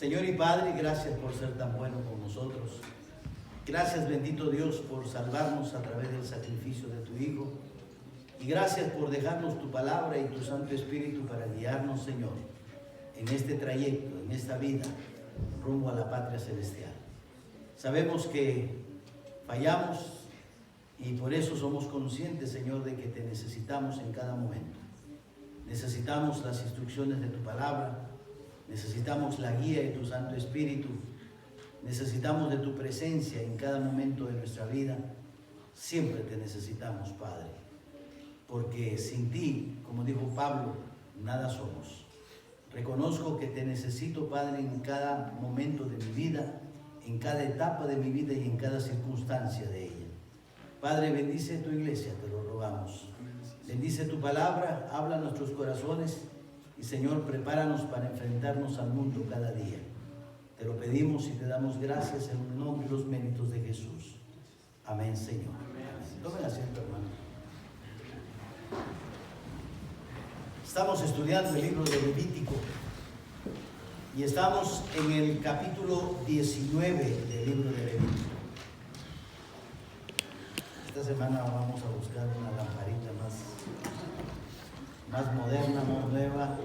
Señor y Padre, gracias por ser tan bueno con nosotros. Gracias, bendito Dios, por salvarnos a través del sacrificio de tu Hijo. Y gracias por dejarnos tu palabra y tu Santo Espíritu para guiarnos, Señor, en este trayecto, en esta vida, rumbo a la patria celestial. Sabemos que fallamos y por eso somos conscientes, Señor, de que te necesitamos en cada momento. Necesitamos las instrucciones de tu palabra, necesitamos la guía de tu Santo Espíritu, necesitamos de tu presencia en cada momento de nuestra vida. Siempre te necesitamos, Padre, porque sin ti, como dijo Pablo, nada somos. Reconozco que te necesito, Padre, en cada momento de mi vida, en cada etapa de mi vida y en cada circunstancia de ella. Padre, bendice tu iglesia, te lo rogamos. Bendice tu palabra, habla a nuestros corazones y, Señor, prepáranos para enfrentarnos al mundo cada día. Te lo pedimos y te damos gracias en el nombre y los méritos de Jesús. Amén, Señor. Amén. Tomen asiento, hermano. Estamos estudiando el libro de Levítico y estamos en el capítulo 19 del libro de Levítico. Esta semana vamos a buscar una lamparita más moderna, más nueva,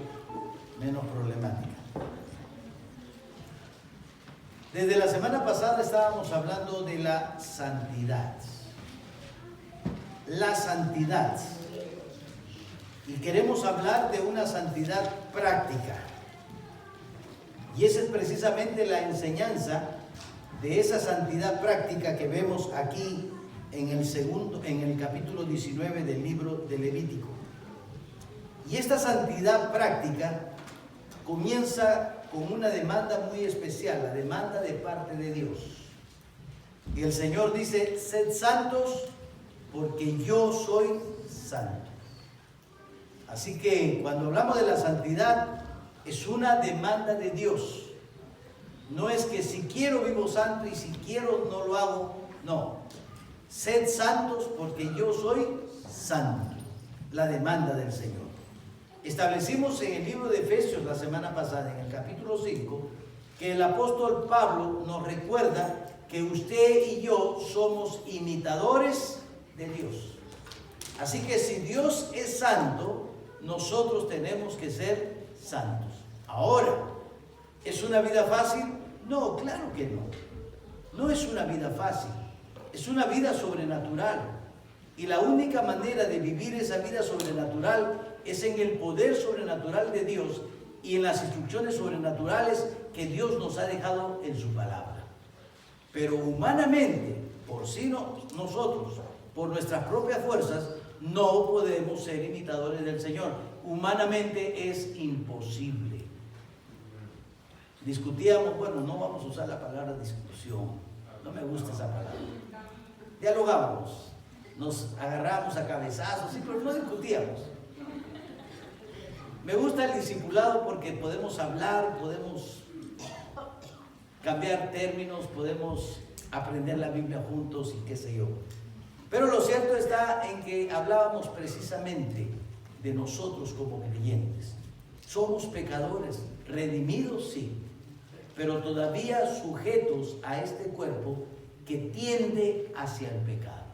menos problemática. Desde la semana pasada estábamos hablando de la santidad. La santidad. Y queremos hablar de una santidad práctica. Y esa es precisamente la enseñanza de esa santidad práctica que vemos aquí en el capítulo 19 del libro de Levítico. Y esta santidad práctica comienza con una demanda muy especial, la demanda de parte de Dios. Y el Señor dice: sed santos porque yo soy santo. Así que cuando hablamos de la santidad, es una demanda de Dios. No es que si quiero vivo santo y si quiero no lo hago. No. Sed santos porque yo soy santo. La demanda del Señor. Establecimos en el libro de Efesios la semana pasada, en el capítulo 5, que el apóstol Pablo nos recuerda que usted y yo somos imitadores de Dios. Así que si Dios es santo, nosotros tenemos que ser santos. Ahora, ¿es una vida fácil? No, claro que no. No es una vida fácil. Es una vida sobrenatural. Y la única manera de vivir esa vida sobrenatural es en el poder sobrenatural de Dios y en las instrucciones sobrenaturales que Dios nos ha dejado en su palabra. Pero humanamente, nosotros, por nuestras propias fuerzas, no podemos ser imitadores del Señor. Humanamente es imposible. Discutíamos, bueno, no vamos a usar la palabra discusión, no me gusta esa palabra. Dialogábamos, nos agarrábamos a cabezazos, sí, pero no discutíamos. Me gusta el discipulado porque podemos hablar, podemos cambiar términos, podemos aprender la Biblia juntos y qué sé yo. Pero lo cierto está en que hablábamos precisamente de nosotros como creyentes. Somos pecadores, redimidos sí, pero todavía sujetos a este cuerpo que tiende hacia el pecado.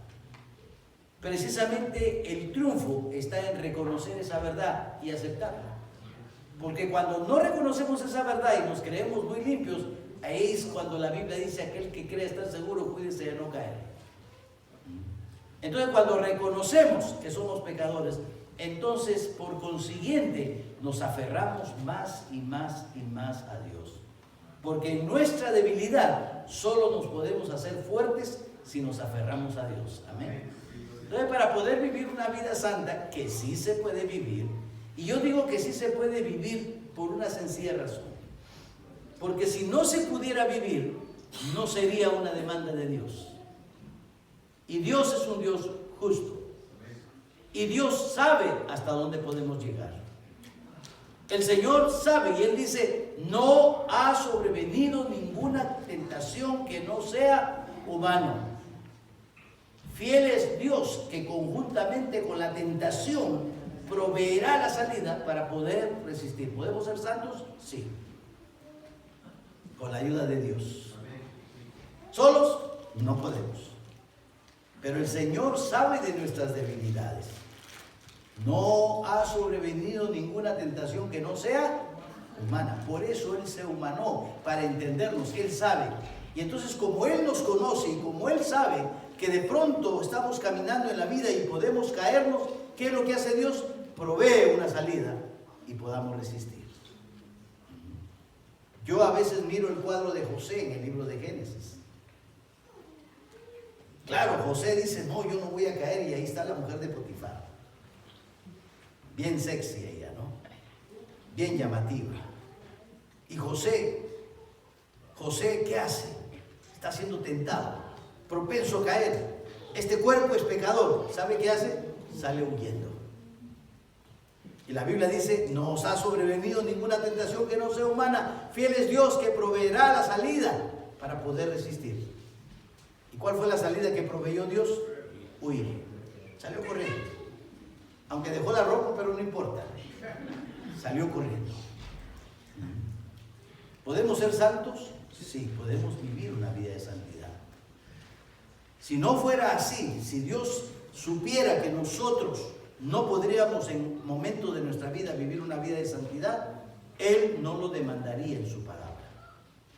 Precisamente el triunfo está en reconocer esa verdad y aceptarla. Porque cuando no reconocemos esa verdad y nos creemos muy limpios, ahí es cuando la Biblia dice: aquel que cree estar seguro, cuídese de no caer. Entonces, cuando reconocemos que somos pecadores, entonces por consiguiente nos aferramos más y más y más a Dios. Porque en nuestra debilidad solo nos podemos hacer fuertes si nos aferramos a Dios. Amén. Entonces, para poder vivir una vida santa, que sí se puede vivir, y yo digo que sí se puede vivir por una sencilla razón. Porque si no se pudiera vivir, no sería una demanda de Dios. Y Dios es un Dios justo. Y Dios sabe hasta dónde podemos llegar. El Señor sabe y Él dice: no ha sobrevenido ninguna tentación que no sea humana. Fiel es Dios que conjuntamente con la tentación proveerá la salida para poder resistir. ¿Podemos ser santos? Sí. con la ayuda de Dios. Solos no podemos. Pero el Señor sabe de nuestras debilidades. No ha sobrevenido ninguna tentación que no sea humana. Por eso Él se humanó, para entendernos. Él sabe. Y entonces, como Él nos conoce y como Él sabe que de pronto estamos caminando en la vida y podemos caernos, ¿qué es lo que hace Dios? Provee una salida y podamos resistir. Yo a veces miro el cuadro de José en el libro de Génesis. Claro, José dice, no, yo no voy a caer, y ahí está la mujer de Potifar. Bien sexy ella, ¿no? Bien llamativa. Y José, ¿qué hace? Está siendo tentado, propenso a caer. Este cuerpo es pecador. ¿Sabe qué hace? Sale huyendo. Y la Biblia dice, no os ha sobrevenido ninguna tentación que no sea humana. Fiel es Dios que proveerá la salida para poder resistir. ¿Y cuál fue la salida que proveyó Dios? Huir. Salió corriendo. Aunque dejó la ropa, pero no importa. Salió corriendo. ¿Podemos ser santos? Sí, podemos vivir una vida de santidad. Si no fuera así, si Dios supiera que nosotros no podríamos en momentos de nuestra vida vivir una vida de santidad, Él no lo demandaría en su palabra.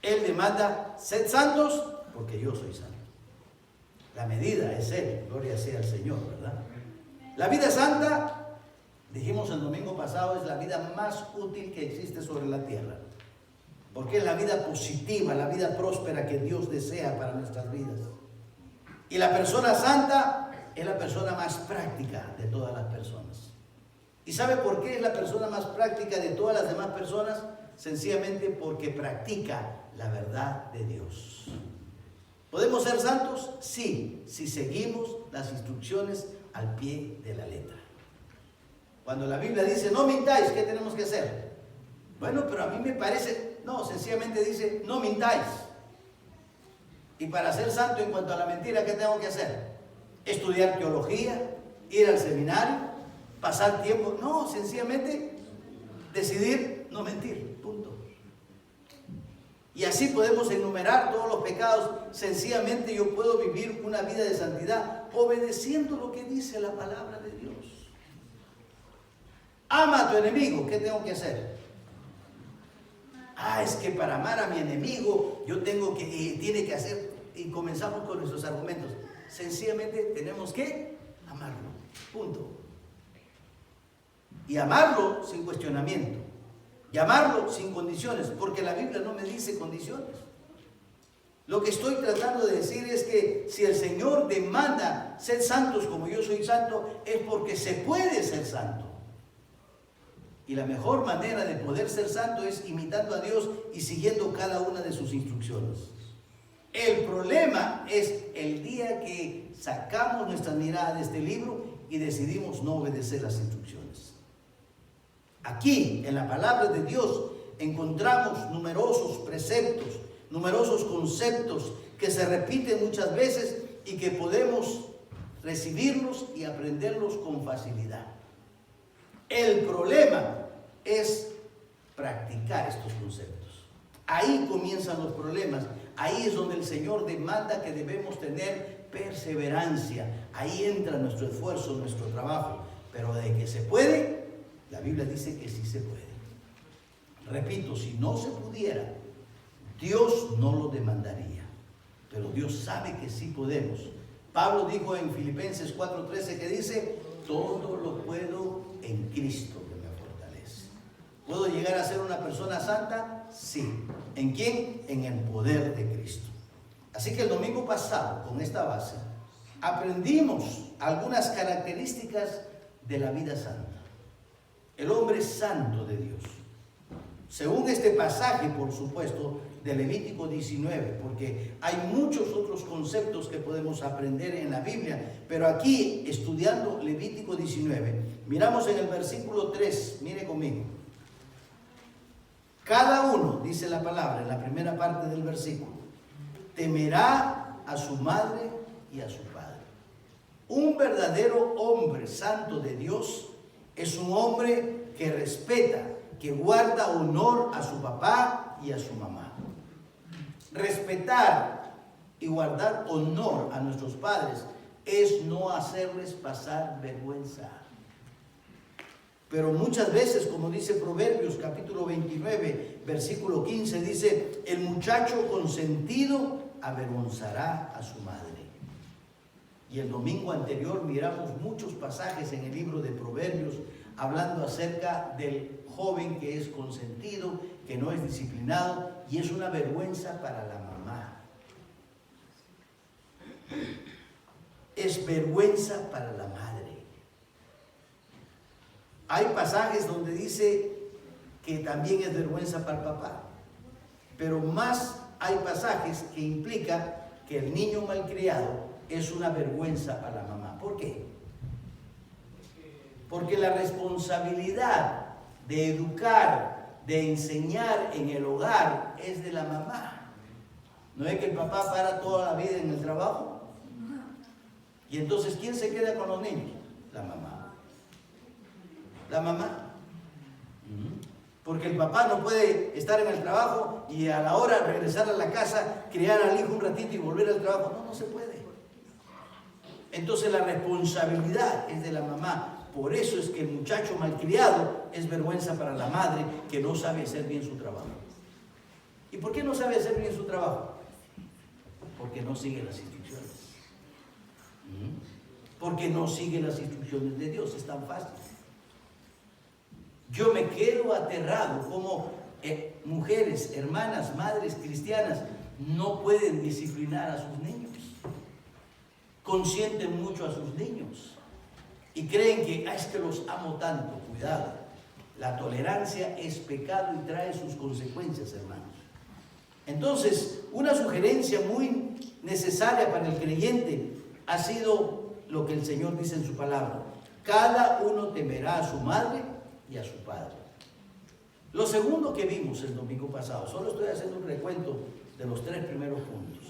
Él demanda, sed santos, porque yo soy santo. La medida es Él, gloria sea al Señor, ¿verdad? La vida santa, dijimos el domingo pasado, es la vida más útil que existe sobre la tierra. Porque es la vida positiva, la vida próspera que Dios desea para nuestras vidas. Y la persona santa es la persona más práctica de todas las personas. ¿Y sabe por qué es la persona más práctica de todas las demás personas? Sencillamente porque practica la verdad de Dios. ¿Podemos ser santos? Sí, si seguimos las instrucciones al pie de la letra. Cuando la Biblia dice, no mintáis, ¿qué tenemos que hacer? Bueno, pero a mí me parece, no, sencillamente dice, no mintáis. Y para ser santo en cuanto a la mentira, ¿qué tengo que hacer? Estudiar teología, ir al seminario, pasar tiempo. No, sencillamente decidir no mentir, punto. Y así podemos enumerar todos los pecados. Sencillamente yo puedo vivir una vida de santidad obedeciendo lo que dice la palabra de Dios. Ama a tu enemigo, ¿qué tengo que hacer? Es que para amar a mi enemigo yo tiene que hacer, y comenzamos con nuestros argumentos. Sencillamente tenemos que amarlo, punto. Y amarlo sin cuestionamiento, y amarlo sin condiciones, porque la Biblia no me dice condiciones. Lo que estoy tratando de decir es que si el Señor demanda ser santos como yo soy santo, es porque se puede ser santo. Y la mejor manera de poder ser santo es imitando a Dios y siguiendo cada una de sus instrucciones. El problema es el día que sacamos nuestra mirada de este libro y decidimos no obedecer las instrucciones. Aquí, en la palabra de Dios, encontramos numerosos preceptos, numerosos conceptos que se repiten muchas veces y que podemos recibirlos y aprenderlos con facilidad. El problema es practicar estos conceptos. Ahí comienzan los problemas. Ahí es donde el Señor demanda que debemos tener perseverancia. Ahí entra nuestro esfuerzo, nuestro trabajo. Pero de que se puede, la Biblia dice que sí se puede. Repito, si no se pudiera, Dios no lo demandaría. Pero Dios sabe que sí podemos. Pablo dijo en Filipenses 4:13 que dice, todo lo puedo en Cristo que me fortalece. ¿Puedo llegar a ser una persona santa? Sí. ¿En quién? En el poder de Cristo. Así que el domingo pasado, con esta base, aprendimos algunas características de la vida santa. El hombre santo de Dios. Según este pasaje, por supuesto, de Levítico 19, porque hay muchos otros conceptos que podemos aprender en la Biblia, pero aquí, estudiando Levítico 19, miramos en el versículo 3, mire conmigo. Cada uno, dice la palabra en la primera parte del versículo, temerá a su madre y a su padre. Un verdadero hombre santo de Dios es un hombre que respeta, que guarda honor a su papá y a su mamá. Respetar y guardar honor a nuestros padres es no hacerles pasar vergüenza. Pero muchas veces, como dice Proverbios capítulo 29, versículo 15, dice: el muchacho consentido avergonzará a su madre. Y el domingo anterior miramos muchos pasajes en el libro de Proverbios hablando acerca del joven que es consentido, que no es disciplinado, y es una vergüenza para la mamá. Es vergüenza para la madre. Hay pasajes donde dice que también es vergüenza para el papá, pero más hay pasajes que implican que el niño malcriado es una vergüenza para la mamá. ¿Por qué? Porque la responsabilidad de educar, de enseñar en el hogar es de la mamá. ¿No es que el papá para toda la vida en el trabajo? Y entonces, ¿quién se queda con los niños? La mamá. La mamá. Porque el papá no puede estar en el trabajo y a la hora de regresar a la casa, criar al hijo un ratito y volver al trabajo. No, no se puede. Entonces la responsabilidad es de la mamá. Por eso es que el muchacho malcriado es vergüenza para la madre que no sabe hacer bien su trabajo. ¿Y por qué no sabe hacer bien su trabajo? Porque no sigue las instrucciones. Porque no sigue las instrucciones de Dios. Es tan fácil. Yo me quedo aterrado como mujeres, hermanas, madres cristianas no pueden disciplinar a sus niños. Consienten mucho a sus niños y creen que es que los amo tanto. Cuidado, la tolerancia es pecado y trae sus consecuencias, hermanos. Entonces, una sugerencia muy necesaria para el creyente ha sido lo que el Señor dice en su palabra: cada uno temerá a su madre y a su padre. Lo segundo que vimos el domingo pasado, solo estoy haciendo un recuento de los 3 primeros puntos,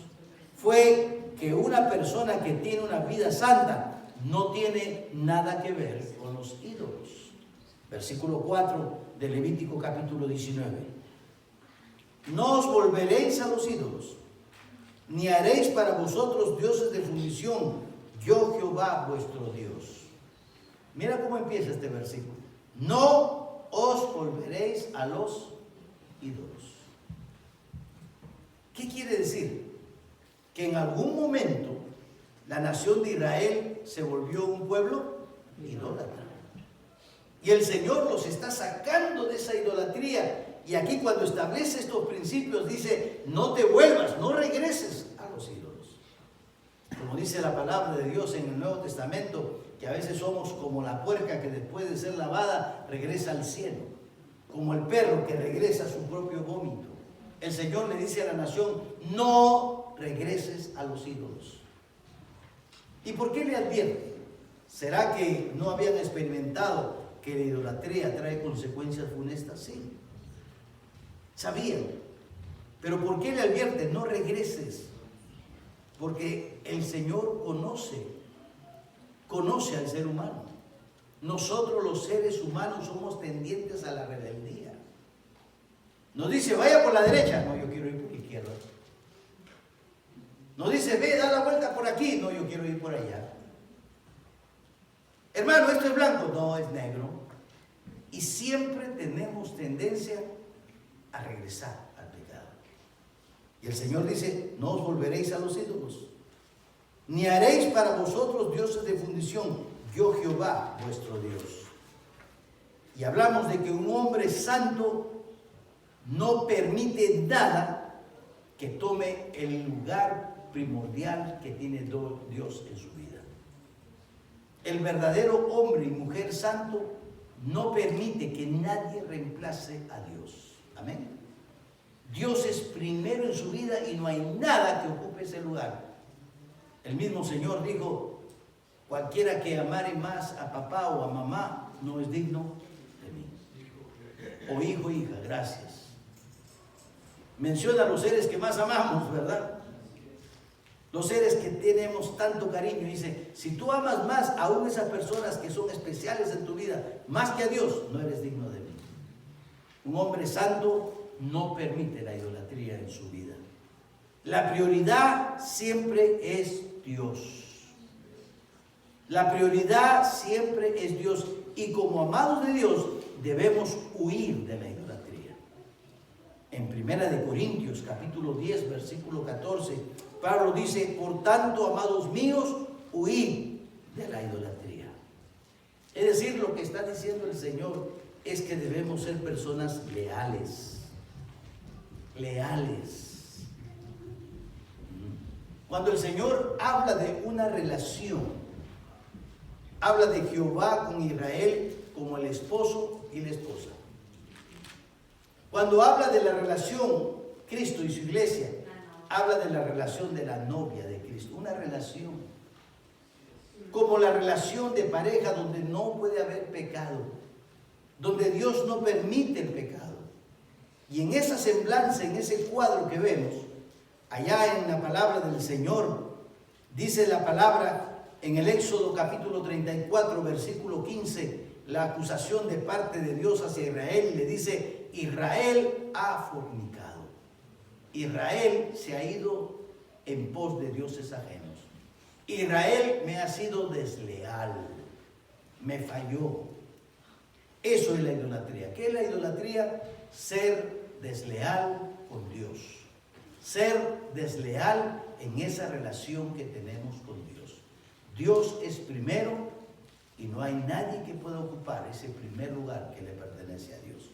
fue que una persona que tiene una vida santa no tiene nada que ver con los ídolos. Versículo 4 de Levítico capítulo 19. No os volveréis a los ídolos, ni haréis para vosotros dioses de fundición, yo Jehová vuestro Dios. Mira cómo empieza este versículo. No os volveréis a los ídolos. ¿Qué quiere decir? Que en algún momento la nación de Israel se volvió un pueblo idólatra. Y el Señor los está sacando de esa idolatría. Y aquí cuando establece estos principios dice: no te vuelvas, no regreses a los ídolos. Como dice la palabra de Dios en el Nuevo Testamento, que a veces somos como la puerca que después de ser lavada regresa al cielo, como el perro que regresa a su propio vómito. El Señor le dice a la nación: no regreses a los ídolos. ¿Y por qué le advierte? ¿Será que no habían experimentado que la idolatría trae consecuencias funestas? Sí, sabían. Pero ¿por qué le advierte? No regreses. Porque el Señor conoce al ser humano. Nosotros los seres humanos somos tendientes a la rebeldía. Nos dice: vaya por la derecha. No, yo quiero ir por la izquierda. Nos dice: ve, da la vuelta por aquí. No, yo quiero ir por allá. Hermano, esto es blanco. No, es negro. Y siempre tenemos tendencia a regresar al pecado. Y el Señor dice: no os volveréis a los ídolos, ni haréis para vosotros dioses de fundición, yo Jehová vuestro Dios. Y hablamos de que un hombre santo no permite nada que tome el lugar primordial que tiene Dios en su vida. El verdadero hombre y mujer santo no permite que nadie reemplace a Dios. Amén. Dios es primero en su vida y no hay nada que ocupe ese lugar. El mismo Señor dijo: cualquiera que amare más a papá o a mamá no es digno de mí. O hijo, hija, gracias. Menciona a los seres que más amamos, ¿verdad? Los seres que tenemos tanto cariño. Dice: si tú amas más aún esas personas que son especiales en tu vida, más que a Dios, no eres digno de mí. Un hombre santo no permite la idolatría en su vida. La prioridad siempre es Dios. La prioridad siempre es Dios. Y como amados de Dios, debemos huir de la idolatría. En 1 Corintios, capítulo 10, versículo 14, Pablo dice: por tanto, amados míos, huid de la idolatría. Es decir, lo que está diciendo el Señor es que debemos ser personas leales. Leales. Cuando el Señor habla de una relación, habla de Jehová con Israel como el esposo y la esposa. Cuando habla de la relación Cristo y su iglesia, habla de la relación de la novia de Cristo. Una relación como la relación de pareja, donde no puede haber pecado, donde Dios no permite el pecado. Y en esa semblanza, en ese cuadro que vemos allá en la palabra del Señor, dice la palabra en el Éxodo capítulo 34, versículo 15, la acusación de parte de Dios hacia Israel, y le dice: Israel ha fornicado. Israel se ha ido en pos de dioses ajenos. Israel me ha sido desleal, me falló. Eso es la idolatría. ¿Qué es la idolatría? Ser desleal con Dios. Ser desleal en esa relación que tenemos con Dios. Dios es primero y no hay nadie que pueda ocupar ese primer lugar que le pertenece a Dios.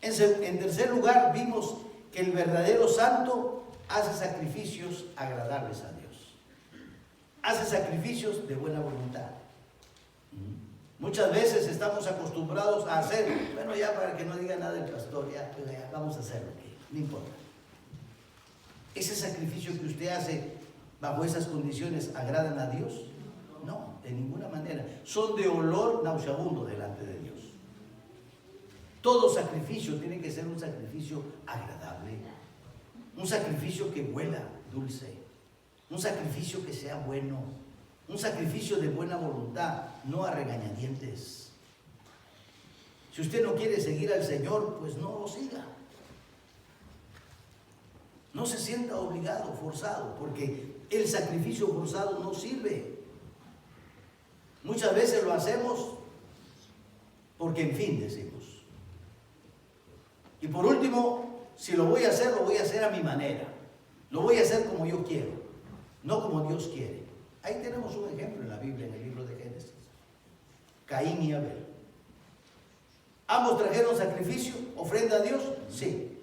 En tercer lugar, vimos que el verdadero santo hace sacrificios agradables a Dios. Hace sacrificios de buena voluntad. Muchas veces estamos acostumbrados a hacer, bueno, ya para que no diga nada el pastor, ya vamos a hacerlo, no importa. ¿Ese sacrificio que usted hace bajo esas condiciones agradan a Dios? No, de ninguna manera. Son de olor nauseabundo delante de Dios. Todo sacrificio tiene que ser un sacrificio agradable, un sacrificio que huela dulce, un sacrificio que sea bueno, un sacrificio de buena voluntad, no a regañadientes. Si usted no quiere seguir al Señor, pues no lo siga. No se sienta obligado, forzado, porque el sacrificio forzado no sirve. Muchas veces lo hacemos porque, en fin, decimos. Y por último, si lo voy a hacer a mi manera. Lo voy a hacer como yo quiero, no como Dios quiere. Ahí tenemos un ejemplo en la Biblia, en el libro de Génesis. Caín y Abel. ¿Ambos trajeron sacrificio, ofrenda a Dios? Sí.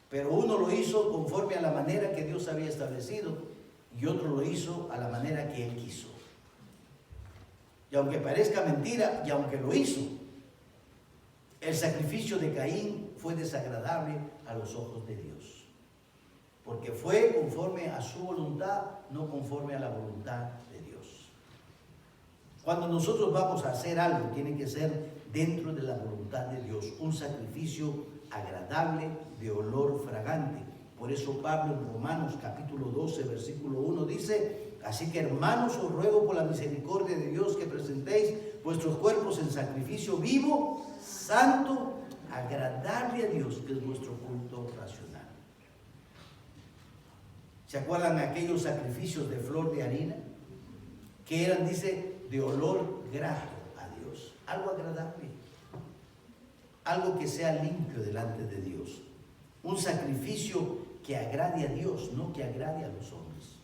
Pero uno lo hizo conforme a la manera que Dios había establecido y otro lo hizo a la manera que él quiso. Y aunque parezca mentira, y aunque lo hizo, el sacrificio de Caín fue desagradable a los ojos de Dios. Porque fue conforme a su voluntad, no conforme a la voluntad de Dios. Cuando nosotros vamos a hacer algo, tiene que ser dentro de la voluntad de Dios. Un sacrificio agradable, de olor fragante. Por eso Pablo en Romanos capítulo 12, versículo 1 dice: así que, hermanos, os ruego por la misericordia de Dios que presentéis vuestros cuerpos en sacrificio vivo, santo, agradable a Dios, que es vuestro culto racional. ¿Se acuerdan aquellos sacrificios de flor de harina? Que eran, dice, de olor grato a Dios. Algo agradable. Algo que sea limpio delante de Dios. Un sacrificio que agrade a Dios, no que agrade a los hombres.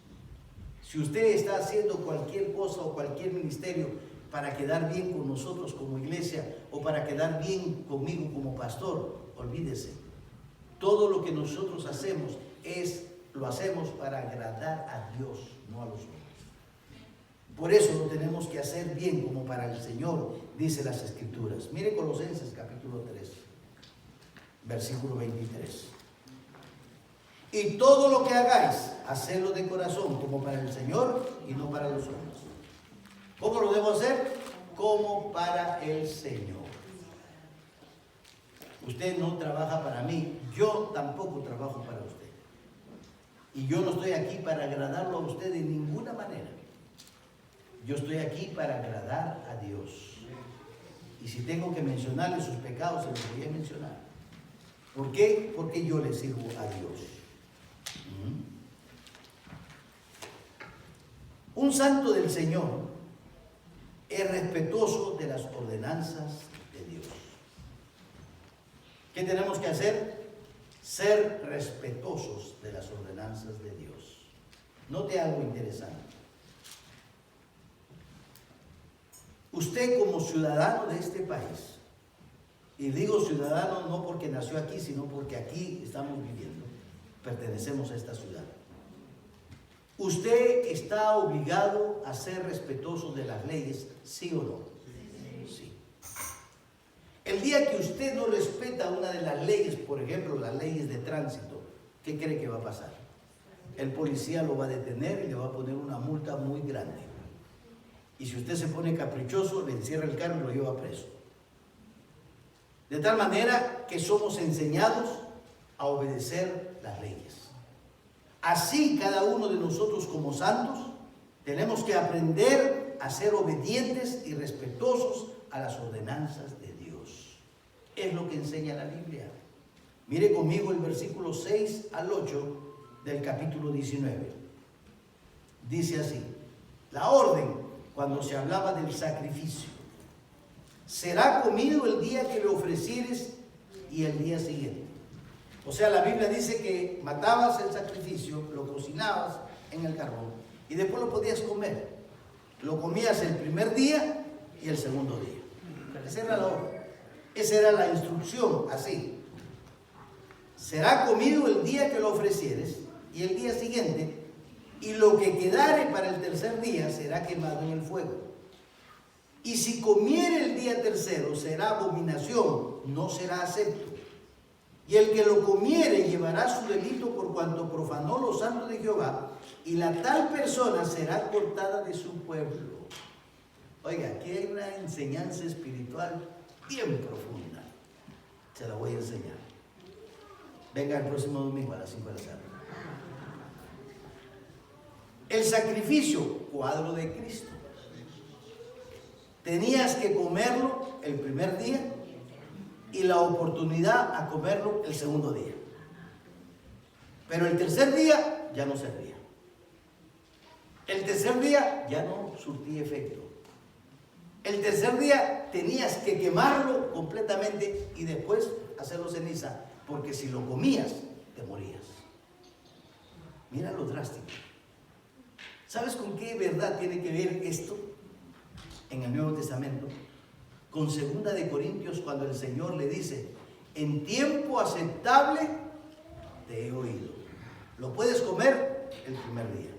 Si usted está haciendo cualquier cosa o cualquier ministerio para quedar bien con nosotros como iglesia o para quedar bien conmigo como pastor, olvídese. Todo lo que nosotros hacemos lo hacemos para agradar a Dios, no a los hombres. Por eso lo tenemos que hacer bien como para el Señor, dice las Escrituras. Mire Colosenses capítulo 3, versículo 23. Y todo lo que hagáis, hacedlo de corazón, como para el Señor y no para los hombres. ¿Cómo lo debo hacer? Como para el Señor. Usted no trabaja para mí, yo tampoco trabajo para usted. Y yo no estoy aquí para agradarlo a usted de ninguna manera. Yo estoy aquí para agradar a Dios. Y si tengo que mencionarle sus pecados, se los voy a mencionar. ¿Por qué? Porque yo le sirvo a Dios. Un santo del Señor es respetuoso de las ordenanzas de Dios. ¿Qué tenemos que hacer? Ser respetuosos de las ordenanzas de Dios. Note algo interesante. Usted como ciudadano de este país, y digo ciudadano no porque nació aquí, sino porque aquí estamos viviendo, pertenecemos a esta ciudad. Usted está obligado a ser respetuoso de las leyes, ¿sí o no? Sí. El día que usted no respeta una de las leyes, por ejemplo, las leyes de tránsito, ¿qué cree que va a pasar? El policía lo va a detener y le va a poner una multa muy grande. Y si usted se pone caprichoso, le encierra el carro y lo lleva preso. De tal manera que somos enseñados a obedecer las leyes. Así cada uno de nosotros como santos tenemos que aprender a ser obedientes y respetuosos a las ordenanzas de Dios. Es lo que enseña la Biblia. Mire conmigo el versículo 6 al 8 del capítulo 19. Dice así: la orden, cuando se hablaba del sacrificio, será comido el día que lo ofrecieres y el día siguiente. O sea, la Biblia dice que matabas el sacrificio, lo cocinabas en el carbón y después lo podías comer. Lo comías el primer día y el segundo día. Esa era la orden. Esa era la instrucción, así. Será comido el día que lo ofrecieres y el día siguiente, y lo que quedare para el tercer día será quemado en el fuego. Y si comiere el día tercero, será abominación, no será acepto. Y el que lo comiere llevará su delito por cuanto profanó los santos de Jehová, y la tal persona será cortada de su pueblo. Oiga, aquí hay una enseñanza espiritual bien profunda. Se la voy a enseñar. Venga el próximo domingo a las 5 de la tarde. El sacrificio, cuadro de Cristo. Tenías que comerlo el primer día y la oportunidad a comerlo el segundo día. Pero el tercer día ya no servía. El tercer día ya no surtía efecto. El tercer día tenías que quemarlo completamente y después hacerlo ceniza, porque si lo comías, te morías. Mira lo drástico. ¿Sabes con qué verdad tiene que ver esto en el Nuevo Testamento? Con 2 de Corintios, cuando el Señor le dice: en tiempo aceptable te he oído. Lo puedes comer el primer día.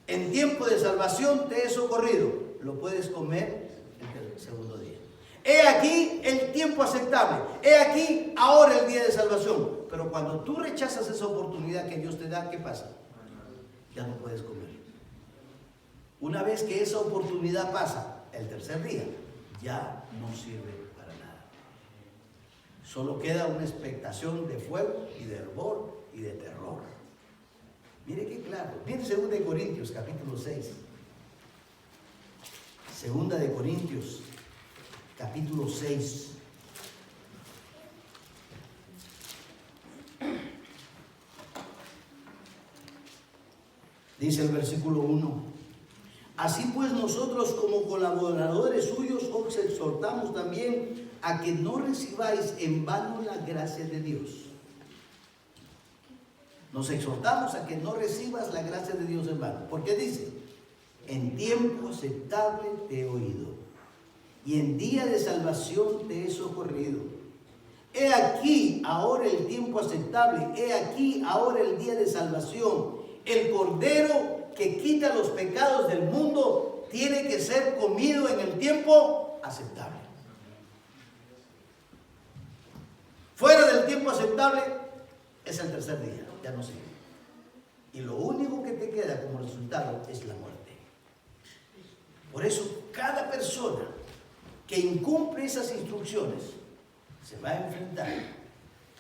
En tiempo de salvación te he socorrido. Lo puedes comer el segundo día. He aquí el tiempo aceptable. He aquí ahora el día de salvación. Pero cuando tú rechazas esa oportunidad que Dios te da, ¿qué pasa? Ya no puedes comer. Una vez que esa oportunidad pasa, el tercer día, ya no sirve para nada. Solo queda una expectación de fuego y de hervor y de terror. Mire qué claro. Mire 2 de Corintios, capítulo 6. 2 de Corintios, capítulo 6. Dice el versículo 1. Así pues nosotros como colaboradores suyos os exhortamos también a que no recibáis en vano la gracia de Dios. Nos exhortamos a que no recibas la gracia de Dios en vano. Porque dice: en tiempo aceptable te he oído, y en día de salvación te he socorrido. He aquí ahora el tiempo aceptable, he aquí ahora el día de salvación. El Cordero que quita los pecados del mundo tiene que ser comido en el tiempo aceptable. Fuera del tiempo aceptable es el tercer día, ya no sirve. Y lo único que te queda como resultado es la muerte. Por eso cada persona que incumple esas instrucciones se va a enfrentar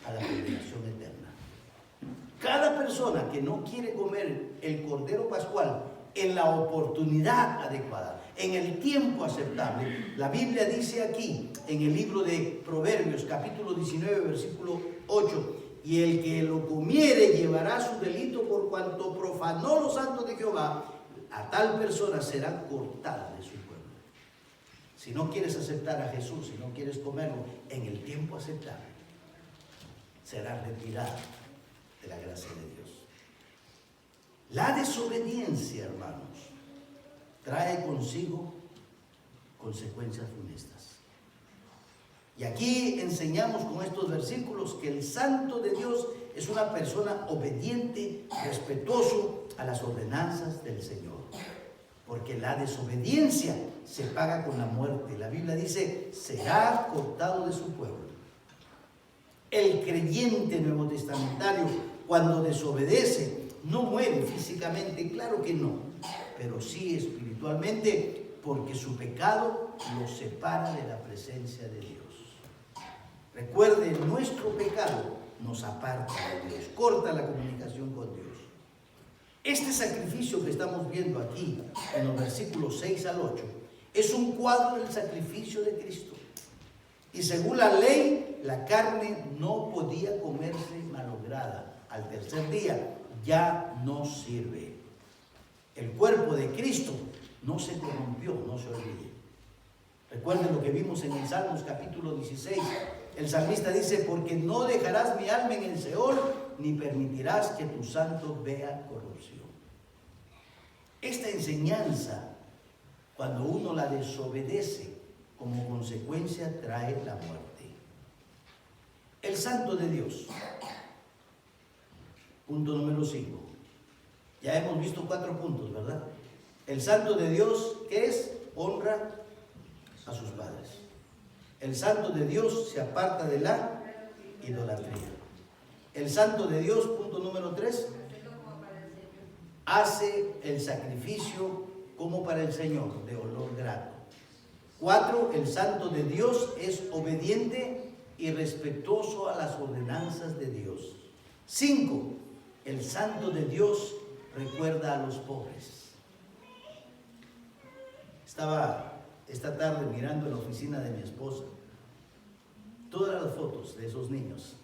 a la condenación eterna. Cada persona que no quiere comer el Cordero Pascual en la oportunidad adecuada, en el tiempo aceptable, la Biblia dice aquí, en el libro de Proverbios, capítulo 19, versículo 8, y el que lo comiere llevará su delito por cuanto profanó los santos de Jehová, a tal persona será cortada de su pueblo. Si no quieres aceptar a Jesús, si no quieres comerlo en el tiempo aceptable, será retirada de la gracia de Dios. La desobediencia, hermanos, trae consigo consecuencias funestas. Y aquí enseñamos con estos versículos que el santo de Dios es una persona obediente, respetuoso a las ordenanzas del Señor. Porque la desobediencia se paga con la muerte. La Biblia dice, será cortado de su pueblo. El creyente nuevo testamentario, cuando desobedece, no muere físicamente, claro que no, pero sí espiritualmente, porque su pecado lo separa de la presencia de Dios. Recuerde, nuestro pecado nos aparta de Dios, corta la comunicación con Dios. Este sacrificio que estamos viendo aquí, en los versículos 6 al 8, es un cuadro del sacrificio de Cristo. Y según la ley, la carne no podía comerse malograda. Al tercer día ya no sirve. El cuerpo de Cristo no se corrompió, no se olvide. Recuerden lo que vimos en el Salmos capítulo 16. El salmista dice, porque no dejarás mi alma en el Seol, ni permitirás que tu santo vea corrupción. Esta enseñanza, cuando uno la desobedece, como consecuencia trae la muerte. El santo de Dios. Punto número 5. Ya hemos visto 4 puntos, ¿verdad? El santo de Dios, ¿qué es? Honra a sus padres. El santo de Dios se aparta de la idolatría. El santo de Dios, punto número 3, hace el sacrificio como para el Señor, de olor grato. 4, el santo de Dios es obediente y respetuoso a las ordenanzas de Dios. 5, el santo de Dios recuerda a los pobres. Estaba esta tarde mirando en la oficina de mi esposa todas las fotos de esos niños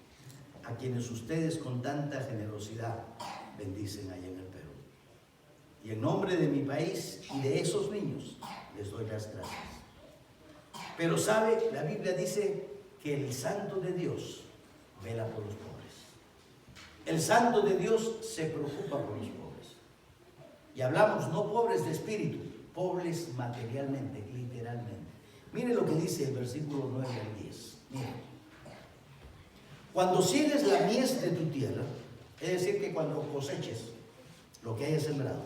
a quienes ustedes con tanta generosidad bendicen allá en el Perú. Y en nombre de mi país y de esos niños les doy las gracias. Pero sabe, la Biblia dice que el santo de Dios vela por los pobres. El santo de Dios se preocupa por los pobres. Y hablamos no pobres de espíritu, pobres materialmente, literalmente. Mire lo que dice el versículo 9 al 10. Mire. Cuando siegues la mies de tu tierra, es decir, que cuando coseches lo que hayas sembrado,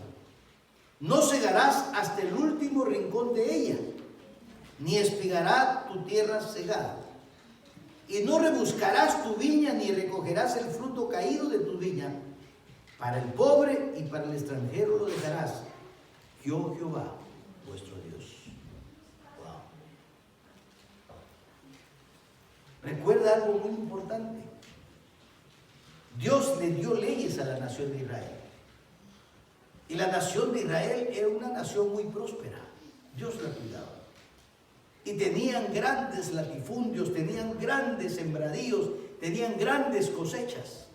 no segarás hasta el último rincón de ella, ni espigará tu tierra segada. Y no rebuscarás tu viña, ni recogerás el fruto caído de tu viña. Para el pobre y para el extranjero lo dejarás. Yo, Jehová, vuestro Dios. Wow. Recuerda algo muy importante. Dios le dio leyes a la nación de Israel. Y la nación de Israel era una nación muy próspera. Dios la cuidaba. Y tenían grandes latifundios, tenían grandes sembradíos, tenían grandes cosechas.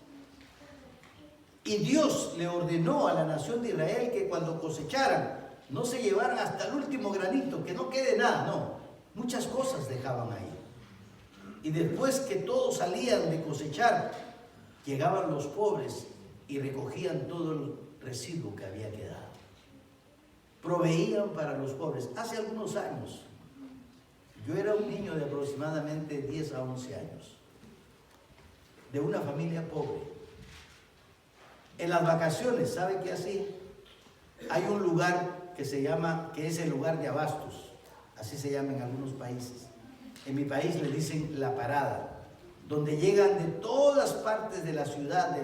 Y Dios le ordenó a la nación de Israel que cuando cosecharan, no se llevaran hasta el último granito, que no quede nada, no. Muchas cosas dejaban ahí. Y después que todos salían de cosechar, llegaban los pobres y recogían todo el residuo que había quedado. Proveían para los pobres. Hace algunos años, yo era un niño de aproximadamente 10 a 11 años, de una familia pobre. En las vacaciones, ¿sabe qué hacía? Hay un lugar que se llama, que es el lugar de abastos, así se llama en algunos países. En mi país le dicen la parada, donde llegan de todas partes de la ciudad,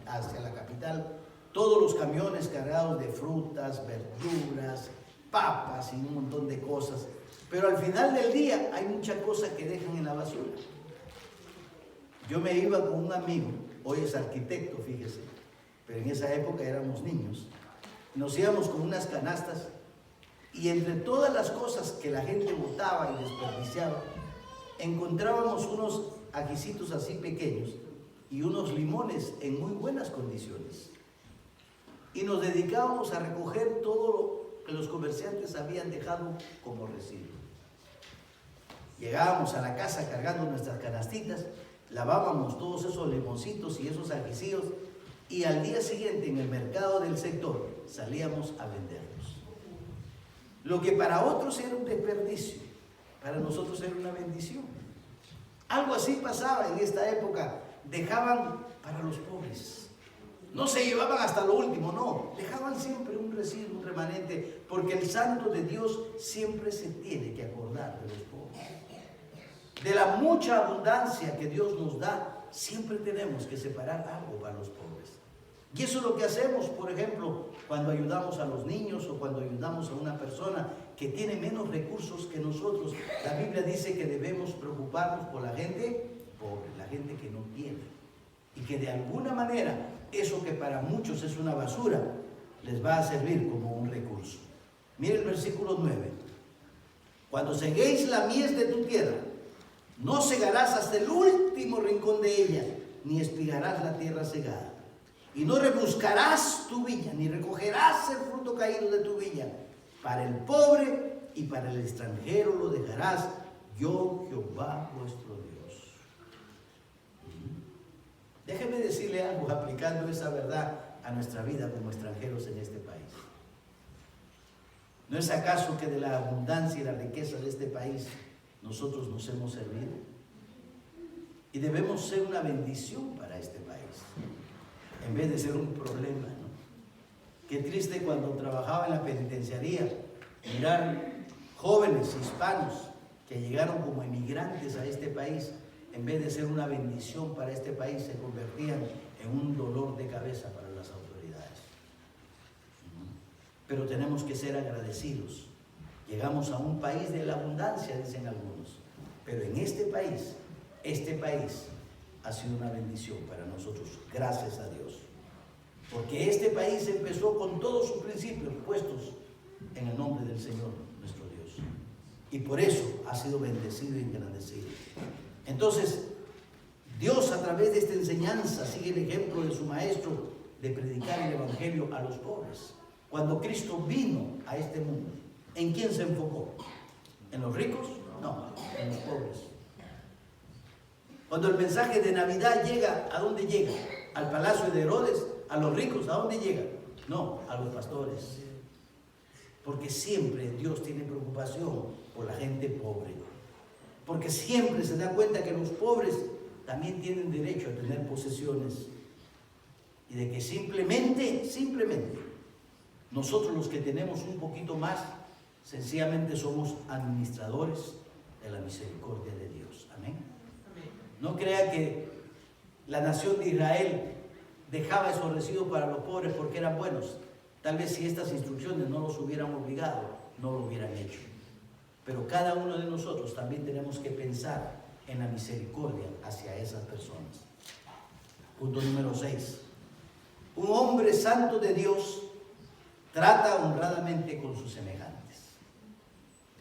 hacia la capital, todos los camiones cargados de frutas, verduras, papas y un montón de cosas. Pero al final del día hay muchas cosas que dejan en la basura. Yo me iba con un amigo, hoy es arquitecto, fíjese, pero en esa época éramos niños. Nos íbamos con unas canastas y entre todas las cosas que la gente botaba y desperdiciaba, encontrábamos unos ajicitos así pequeños y unos limones en muy buenas condiciones. y nos dedicábamos a recoger todo lo que los comerciantes habían dejado como residuo. Llegábamos a la casa cargando nuestras canastitas, lavábamos todos esos limoncitos y esos ajicillos y al día siguiente en el mercado del sector salíamos a venderlos. Lo que para otros era un desperdicio, para nosotros era una bendición. Algo así pasaba en esta época, dejaban para los pobres. No se llevaban hasta lo último, no, dejaban siempre un residuo, un remanente, porque el santo de Dios siempre se tiene que acordar de los pobres. De la mucha abundancia que Dios nos da, siempre tenemos que separar algo para los pobres. Y eso es lo que hacemos, por ejemplo, cuando ayudamos a los niños o cuando ayudamos a una persona que tiene menos recursos que nosotros. La Biblia dice que debemos preocuparnos por la gente pobre, la gente que no tiene. Y que de alguna manera, eso que para muchos es una basura, les va a servir como un recurso. Mire el versículo 9. Cuando ceguéis la mies de tu tierra, no cegarás hasta el último rincón de ella, ni espigarás la tierra cegada. Y no rebuscarás tu viña, ni recogerás el fruto caído de tu viña. Para el pobre y para el extranjero lo dejarás, yo Jehová vuestro Dios. Déjeme decirle algo aplicando esa verdad a nuestra vida como extranjeros en este país. ¿No es acaso que de la abundancia y la riqueza de este país nosotros nos hemos servido? Y debemos ser una bendición para este país, en vez de ser un problema, ¿no? Qué triste cuando trabajaba en la penitenciaría, mirar jóvenes hispanos que llegaron como emigrantes a este país, en vez de ser una bendición para este país, se convertían en un dolor de cabeza para las autoridades. Pero tenemos que ser agradecidos. Llegamos a un país de la abundancia, dicen algunos, pero en este país ha sido una bendición para nosotros, gracias a Dios. Porque este país empezó con todos sus principios puestos en el nombre del Señor, nuestro Dios. Y por eso ha sido bendecido y engrandecido. Entonces, Dios a través de esta enseñanza sigue el ejemplo de su maestro de predicar el evangelio a los pobres. Cuando Cristo vino a este mundo, ¿en quién se enfocó? ¿En los ricos? No, en los pobres. Cuando el mensaje de Navidad llega, ¿a dónde llega? ¿Al palacio de Herodes? ¿A los ricos? ¿A dónde llega? No, a los pastores. Porque siempre Dios tiene preocupación por la gente pobre. Porque siempre se da cuenta que los pobres también tienen derecho a tener posesiones. Y de que simplemente, nosotros los que tenemos un poquito más, sencillamente somos administradores de la misericordia de Dios. Amén. No crea que la nación de Israel dejaba esos residuos para los pobres porque eran buenos. Tal vez si estas instrucciones no los hubieran obligado, no lo hubieran hecho. Pero cada uno de nosotros también tenemos que pensar en la misericordia hacia esas personas. Punto número 6. Un hombre santo de Dios trata honradamente con sus semejantes.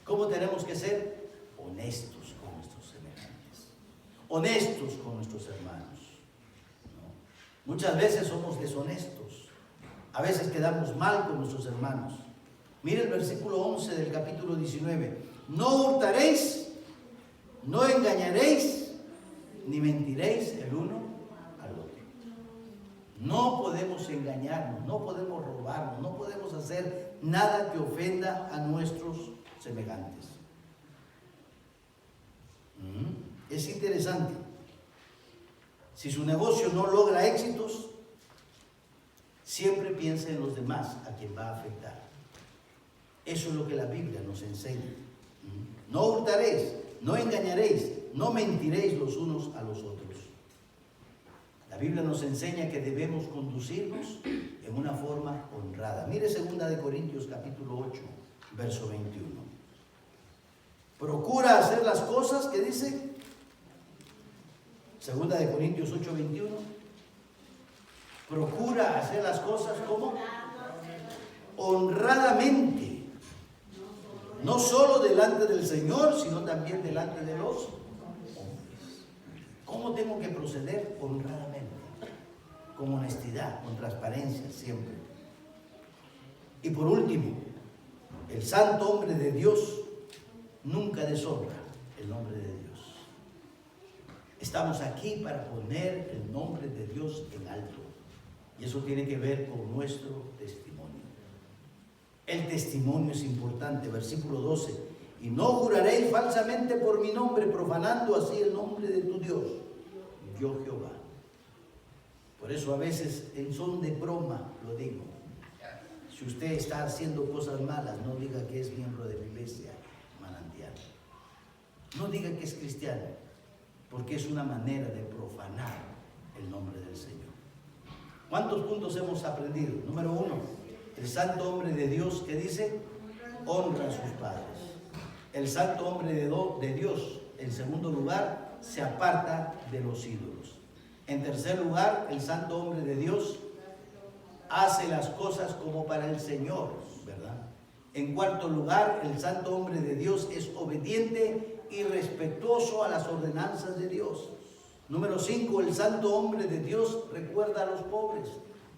¿Cómo tenemos que ser? Honestos con nuestros semejantes. Honestos con nuestros hermanos. ¿No? Muchas veces somos deshonestos. A veces quedamos mal con nuestros hermanos. Mire el versículo 11 del capítulo 19. No hurtaréis, no engañaréis, ni mentiréis el uno al otro. No podemos engañarnos, no podemos robarnos, no podemos hacer nada que ofenda a nuestros semejantes. Es interesante. Si su negocio no logra éxitos, siempre piensa en los demás a quien va a afectar. Eso es lo que la Biblia nos enseña. No hurtaréis, no engañaréis, no mentiréis los unos a los otros. La Biblia nos enseña que debemos conducirnos en una forma honrada. Mire 2 Corintios capítulo 8, verso 21. Procura hacer las cosas que dice 2 Corintios 8, 21. Procura hacer las cosas como honradamente. No solo delante del Señor, sino también delante de los hombres. ¿Cómo tengo que proceder? Honradamente, con honestidad, con transparencia, siempre. Y por último, el santo hombre de Dios nunca deshonra el nombre de Dios. Estamos aquí para poner el nombre de Dios en alto. Y eso tiene que ver con nuestro testimonio. El testimonio es importante. Versículo 12. Y no juraréis falsamente por mi nombre, profanando así el nombre de tu Dios, yo Jehová. Por eso a veces en son de broma lo digo. Si usted está haciendo cosas malas, no diga que es miembro de la iglesia Manantial. No diga que es cristiano, porque es una manera de profanar el nombre del Señor. ¿Cuántos puntos hemos aprendido? Número 1, el santo hombre de Dios, ¿qué dice? Honra a sus padres. El santo hombre de Dios, en segundo lugar, se aparta de los ídolos. En tercer lugar, el santo hombre de Dios hace las cosas como para el Señor, ¿verdad? En cuarto lugar, el santo hombre de Dios es obediente y respetuoso a las ordenanzas de Dios. Número 5, el santo hombre de Dios recuerda a los pobres,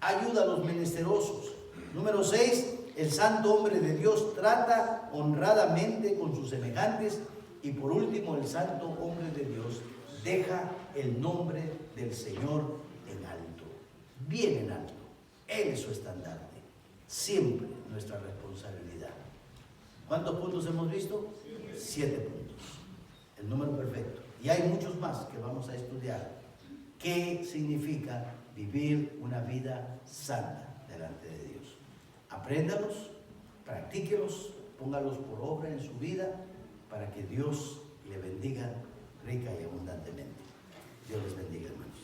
ayuda a los menesterosos. Número 6, el santo hombre de Dios trata honradamente con sus semejantes. Y por último, el santo hombre de Dios deja el nombre del Señor en alto, bien en alto. Él es su estandarte, siempre nuestra responsabilidad. ¿Cuántos puntos hemos visto? 7 puntos, el número perfecto. Y hay muchos más que vamos a estudiar. ¿Qué significa vivir una vida santa delante de Dios? Apréndalos, practíquelos, póngalos por obra en su vida para que Dios le bendiga rica y abundantemente. Dios les bendiga, hermanos.